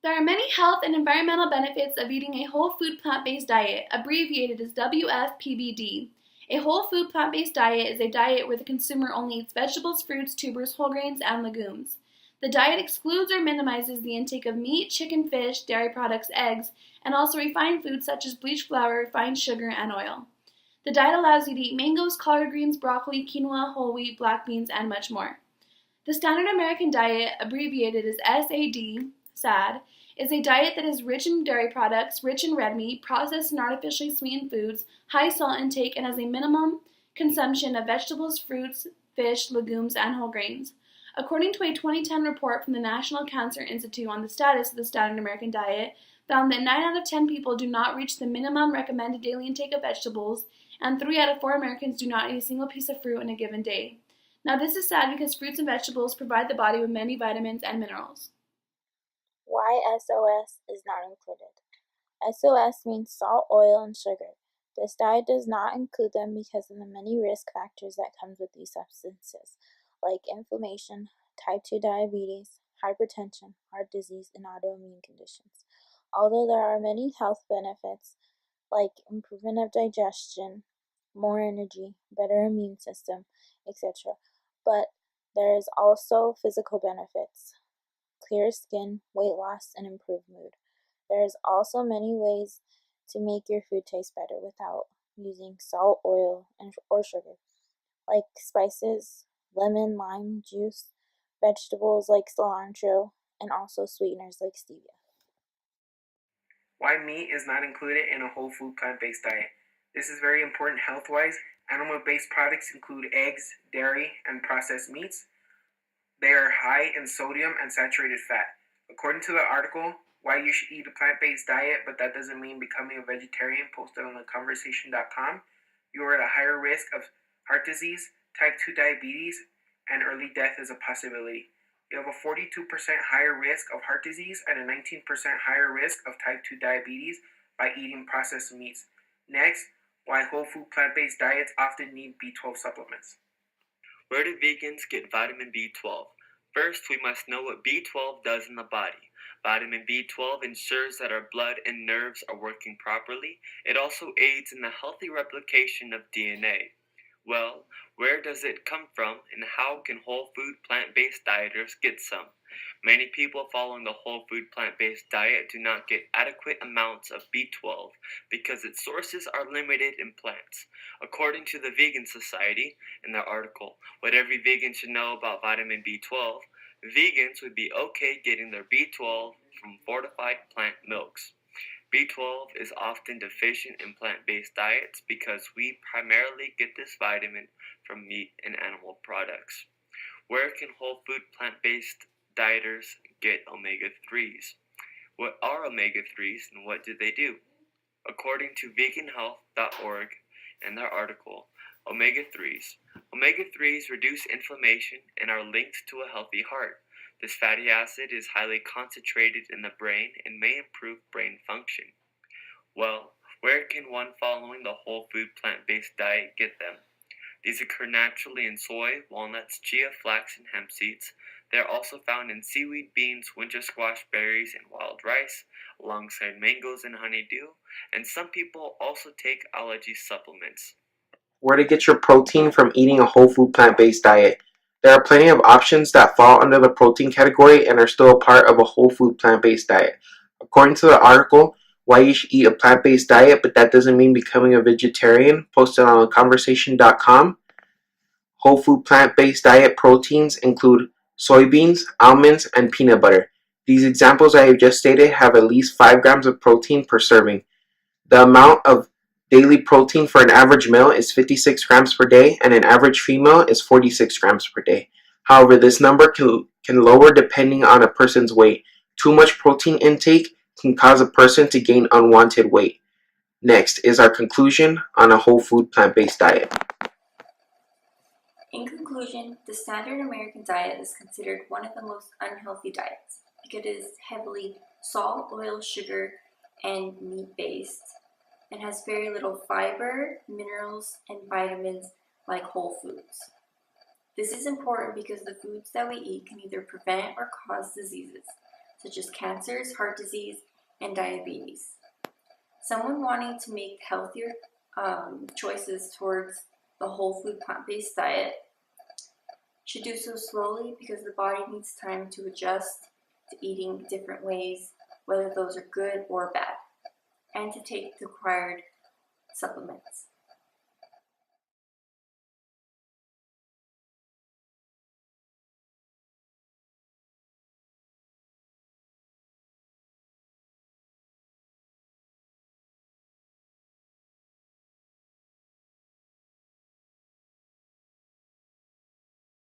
There are many health and environmental benefits of eating a whole food plant-based diet, abbreviated as WFPBD. A whole food plant-based diet is a diet where the consumer only eats vegetables, fruits, tubers, whole grains, and legumes. The diet excludes or minimizes the intake of meat, chicken, fish, dairy products, eggs, and also refined foods such as bleached flour, refined sugar, and oil. The diet allows you to eat mangoes, collard greens, broccoli, quinoa, whole wheat, black beans, and much more. The Standard American Diet, abbreviated as SAD, is a diet that is rich in dairy products, rich in red meat, processed and artificially sweetened foods, high salt intake, and has a minimum consumption of vegetables, fruits, fish, legumes, and whole grains. According to a 2010 report from the National Cancer Institute on the status of the Standard American Diet, found that 9 out of 10 people do not reach the minimum recommended daily intake of vegetables, and 3 out of 4 Americans do not eat a single piece of fruit in a given day. Now this is sad because fruits and vegetables provide the body with many vitamins and minerals. Why SOS is not included. SOS means salt, oil, and sugar. This diet does not include them because of the many risk factors that comes with these substances, like inflammation, type 2 diabetes, hypertension, heart disease, and autoimmune conditions. Although there are many health benefits, like improvement of digestion, more energy, better immune system, etc., but there is also physical benefits, clear skin, weight loss, and improved mood. There is also many ways to make your food taste better without using salt, oil, or sugar, like spices, lemon, lime juice, vegetables like cilantro, and also sweeteners like stevia. Why meat is not included in a whole food plant-based diet. This is very important health-wise. Animal-based products include eggs, dairy, and processed meats. They are high in sodium and saturated fat. According to the article, Why You Should Eat a Plant-Based Diet, but That Doesn't Mean Becoming a Vegetarian, posted on theconversation.com, you are at a higher risk of heart disease, type 2 diabetes, and early death is a possibility. You have a 42% higher risk of heart disease and a 19% higher risk of type 2 diabetes by eating processed meats. Next, why whole food plant-based diets often need B12 supplements. Where do vegans get vitamin B12? First, we must know what B12 does in the body. Vitamin B12 ensures that our blood and nerves are working properly. It also aids in the healthy replication of DNA. Well, where does it come from, and how can whole food plant-based dieters get some? Many people following the whole food plant-based diet do not get adequate amounts of B12 because its sources are limited in plants. According to the Vegan Society, in their article, What Every Vegan Should Know About Vitamin B12, vegans would be okay getting their B12 from fortified plant milks. B12 is often deficient in plant-based diets because we primarily get this vitamin from meat and animal products. Where can whole food plant-based dieters get omega-3s? What are omega-3s and what do they do? According to veganhealth.org and their article, Omega-3s reduce inflammation and are linked to a healthy heart. This fatty acid is highly concentrated in the brain and may improve brain function. Well, where can one following the whole food plant-based diet get them? These occur naturally in soy, walnuts, chia, flax, and hemp seeds. They are also found in seaweed, beans, winter squash berries, and wild rice, alongside mangoes and honeydew, and some people also take allergy supplements. Where to get your protein from eating a whole food plant-based diet. There are plenty of options that fall under the protein category and are still a part of a whole food plant-based diet. According to the article, Why You Should Eat a Plant-Based Diet, but That Doesn't Mean Becoming a Vegetarian, posted on theconversation.com, whole food plant-based diet proteins include soybeans, almonds, and peanut butter. These examples I have just stated have at least 5 grams of protein per serving. The amount of daily protein for an average male is 56 grams per day, and an average female is 46 grams per day. However, this number can lower depending on a person's weight. Too much protein intake can cause a person to gain unwanted weight. Next is our conclusion on a whole food plant-based diet. In conclusion, the standard American diet is considered one of the most unhealthy diets because it is heavily salt, oil, sugar, and meat-based, and has very little fiber, minerals, and vitamins like whole foods. This is important because the foods that we eat can either prevent or cause diseases. such as cancers, heart disease, and diabetes. Someone wanting to make healthier choices towards the whole food plant-based diet should do so slowly because the body needs time to adjust to eating different ways, whether those are good or bad, and to take the required supplements.